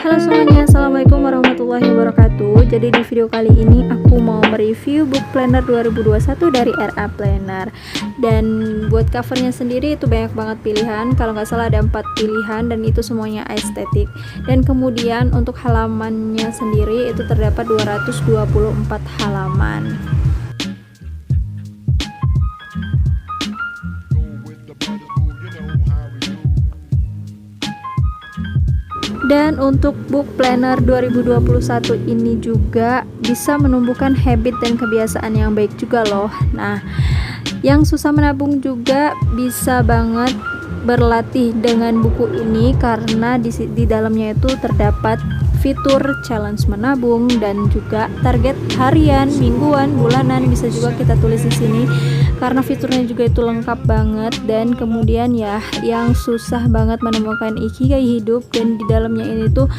Halo semuanya, assalamualaikum warahmatullahi wabarakatuh. Jadi di video kali ini aku mau mereview book planner 2021 dari RA Planner. Dan buat covernya sendiri itu banyak banget pilihan. Kalau nggak salah ada 4 pilihan dan itu semuanya estetik. Dan kemudian untuk halamannya sendiri itu terdapat 224 halaman. Dan untuk book planner 2021 ini juga bisa menumbuhkan habit dan kebiasaan yang baik juga loh. Nah, yang susah menabung juga bisa banget berlatih dengan buku ini karena di dalamnya itu terdapat fitur challenge menabung dan juga target harian, mingguan, bulanan bisa juga kita tulis di sini karena fiturnya juga itu lengkap banget. Dan kemudian ya yang susah banget menemukan ikigai hidup, dan di dalamnya ini tuh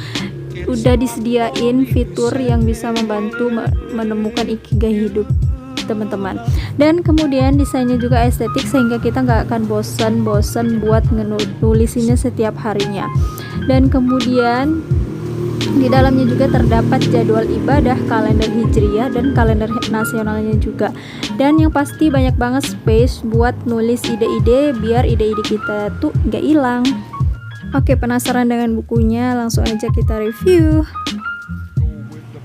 udah disediain fitur yang bisa membantu menemukan ikigai hidup teman-teman. Dan kemudian desainnya juga estetik sehingga kita nggak akan bosan-bosan buat nulisinnya setiap harinya. Dan kemudian di dalamnya juga terdapat jadwal ibadah, kalender hijriyah, dan kalender nasionalnya juga. Dan yang pasti banyak banget space buat nulis ide-ide biar ide-ide kita tuh nggak hilang. Oke, penasaran dengan bukunya? Langsung aja kita review.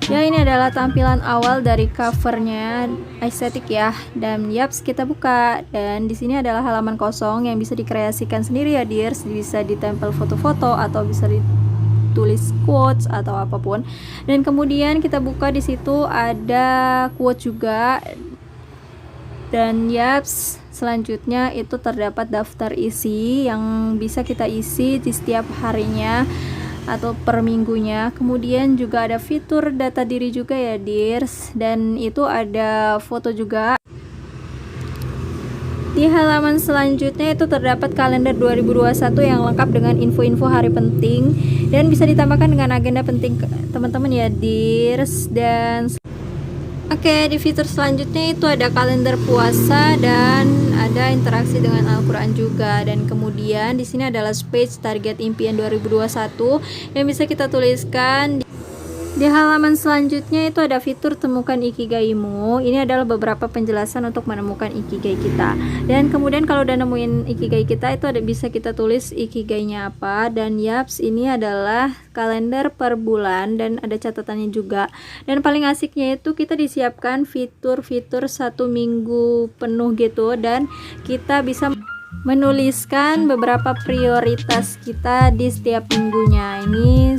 Ya, ini adalah tampilan awal dari covernya, estetik ya. Dan yaps, kita buka. Dan di sini adalah halaman kosong yang bisa dikreasikan sendiri ya, dears. Bisa ditempel foto-foto atau bisa tulis quotes atau apapun. Dan kemudian kita buka, di situ ada quote juga. Dan yaps, selanjutnya itu terdapat daftar isi yang bisa kita isi di setiap harinya atau per minggunya. Kemudian juga ada fitur data diri juga ya, dears. Dan itu ada foto juga. Di halaman selanjutnya itu terdapat kalender 2021 yang lengkap dengan info-info hari penting dan bisa ditambahkan dengan agenda penting teman-teman ya, dears. Dan oke, di fitur selanjutnya itu ada kalender puasa dan ada interaksi dengan Al-Qur'an juga. Dan kemudian di sini adalah space target impian 2021 yang bisa kita tuliskan. Di halaman selanjutnya itu ada fitur temukan ikigaimu. Ini adalah beberapa penjelasan untuk menemukan ikigai kita. Dan kemudian kalau udah nemuin ikigai kita, itu ada bisa kita tulis ikigainya apa. Dan yaps, ini adalah kalender per bulan dan ada catatannya juga. Dan paling asiknya itu kita disiapkan fitur-fitur 1 minggu penuh gitu, dan kita bisa menuliskan beberapa prioritas kita di setiap minggunya. Ini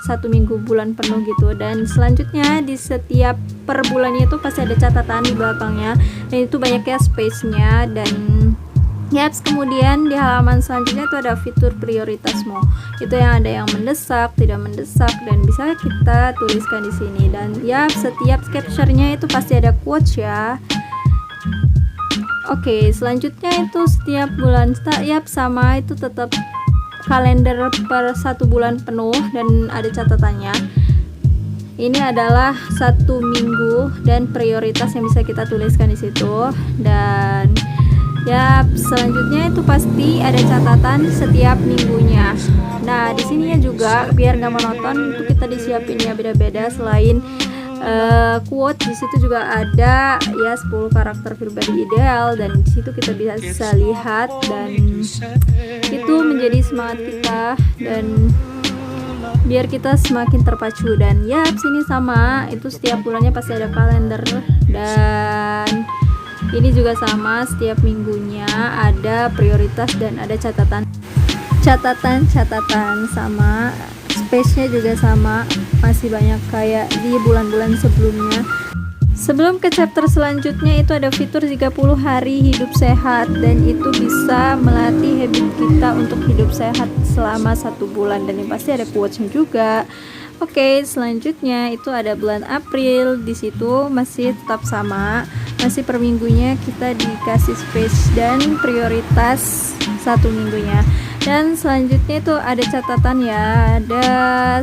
1 minggu bulan penuh gitu. Dan selanjutnya di setiap per bulannya itu pasti ada catatan di belakangnya, dan itu banyaknya space-nya. Dan yaps, kemudian di halaman selanjutnya itu ada fitur prioritasmu. Itu yang ada yang mendesak, tidak mendesak, dan bisa kita tuliskan di sini. Dan yaps, setiap capture-nya itu pasti ada quotes ya. Oke, selanjutnya itu setiap bulan yaps sama itu tetap kalender per 1 bulan penuh dan ada catatannya. Ini adalah 1 minggu dan prioritas yang bisa kita tuliskan di situ. Dan ya, selanjutnya itu pasti ada catatan setiap minggunya. Nah, di sininya juga biar nggak monoton itu kita disiapinnya beda-beda. Selain quote, di situ juga ada ya 10 karakter pribadi ideal, dan di situ kita bisa lihat, dan itu menjadi semangat kita dan biar kita semakin terpacu. Dan ya sini sama, itu setiap bulannya pasti ada kalender, dan ini juga sama, setiap minggunya ada prioritas dan ada catatan sama. Space-nya juga sama, masih banyak kayak di bulan-bulan sebelumnya. Sebelum ke chapter selanjutnya itu ada fitur 30 hari hidup sehat, dan itu bisa melatih habit kita untuk hidup sehat selama 1 bulan, dan yang pasti ada quotes-nya juga. Oke, selanjutnya itu ada bulan April. Di situ masih tetap sama, masih per minggunya kita dikasih space dan prioritas 1 minggunya. Dan selanjutnya itu ada catatan ya.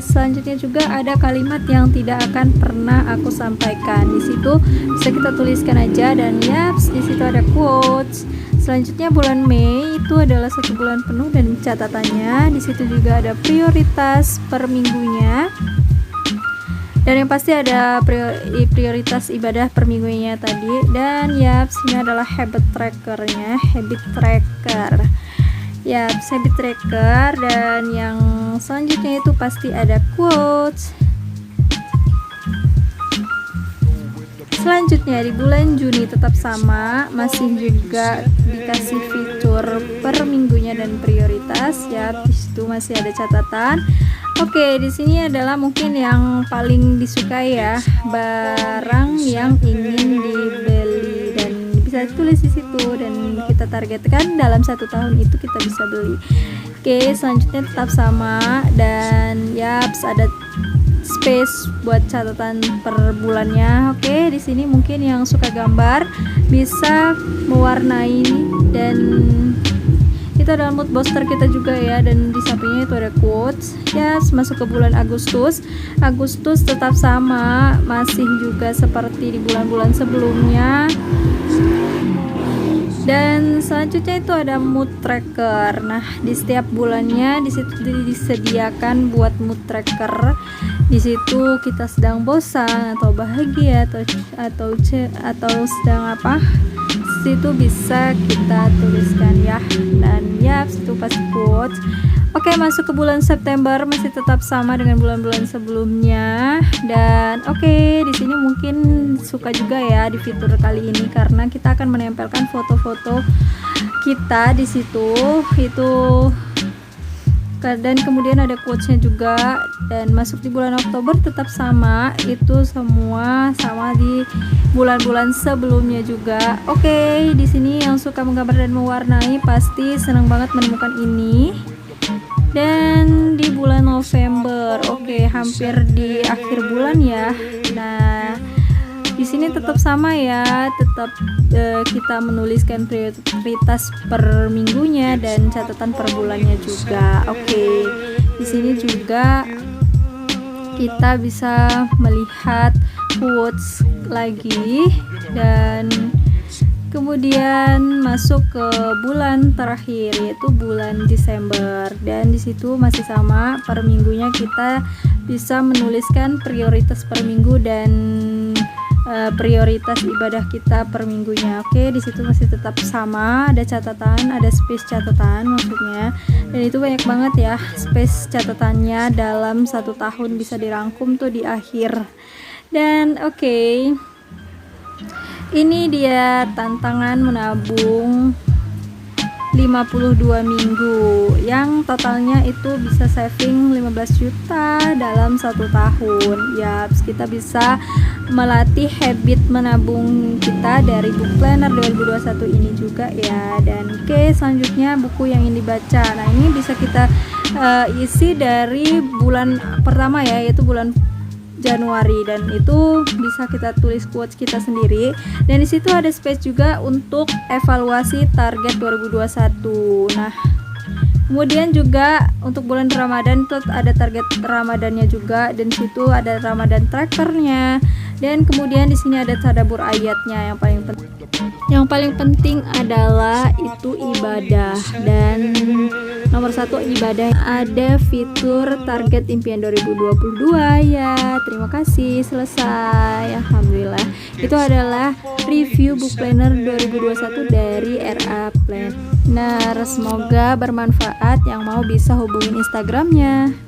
Selanjutnya juga ada kalimat yang tidak akan pernah aku sampaikan. Di situ bisa kita tuliskan aja, dan yaps, di situ ada quotes. Selanjutnya bulan Mei itu adalah 1 bulan penuh dan catatannya. Di situ juga ada prioritas per minggunya. Dan yang pasti ada prioritas ibadah per minggunya tadi. Dan yaps, ini adalah habit trackernya, habit tracker. Ya, habit tracker. Dan yang selanjutnya itu pasti ada quotes. Selanjutnya di bulan Juni tetap sama, masih juga dikasih fitur per minggunya dan prioritas. Ya, di situ masih ada catatan. Oke, di sini adalah mungkin yang paling disukai ya, barang yang ingin dibeli, dan bisa tulis di situ dan kita targetkan dalam 1 tahun itu kita bisa beli. Oke, selanjutnya tetap sama, dan yaps, ada space buat catatan per bulannya. Oke, di sini mungkin yang suka gambar bisa mewarnai, dan itu adalah mood booster kita juga ya. Dan di sampingnya itu ada quotes. Ya, masuk ke bulan Agustus. Agustus tetap sama, masih juga seperti di bulan-bulan sebelumnya. Dan selanjutnya itu ada mood tracker. Nah, di setiap bulannya di situ disediakan buat mood tracker. Di situ kita sedang bosan atau bahagia atau sedang apa? Di situ bisa kita tuliskan ya. Dan ya, itu pasti quotes. Oke, masuk ke bulan September masih tetap sama dengan bulan-bulan sebelumnya. Dan oke, di sini mungkin suka juga ya di fitur kali ini karena kita akan menempelkan foto-foto kita di situ. Itu, dan kemudian ada quotesnya juga. Dan masuk di bulan Oktober tetap sama, itu semua sama di bulan-bulan sebelumnya juga. Oke, di sini yang suka menggambar dan mewarnai pasti senang banget menemukan ini. Dan di bulan November, oke, hampir di akhir bulan ya. Nah, di sini tetap sama ya, tetap kita menuliskan prioritas per minggunya dan catatan per bulannya juga. Oke, di sini juga kita bisa melihat quotes lagi. Dan kemudian masuk ke bulan terakhir yaitu bulan Desember, dan di situ masih sama, per minggunya kita bisa menuliskan prioritas per minggu dan prioritas ibadah kita per minggunya. Oke, di situ masih tetap sama, ada catatan, ada space catatan maksudnya. Dan itu banyak banget ya space catatannya, dalam 1 tahun bisa dirangkum tuh di akhir. Dan oke, ini dia tantangan menabung 52 minggu yang totalnya itu bisa saving 15 juta dalam 1 tahun. Ya, kita bisa melatih habit menabung kita dari book planner 2021 ini juga ya. Dan oke, selanjutnya buku yang ingin dibaca. Nah, ini bisa kita isi dari bulan pertama ya, yaitu bulan Januari, dan itu bisa kita tulis quotes kita sendiri. Dan di situ ada space juga untuk evaluasi target 2021. Nah, kemudian juga untuk bulan Ramadan itu ada target Ramadannya juga, dan situ ada Ramadan trackernya. Dan kemudian di sini ada tadabbur ayatnya. Yang paling penting adalah itu ibadah, dan nomor 1 ibadah. Ada fitur target impian 2022 ya. Terima kasih, selesai. Alhamdulillah. Itu adalah review book planner 2021 dari RA Planner. Semoga bermanfaat. Yang mau bisa hubungin Instagramnya.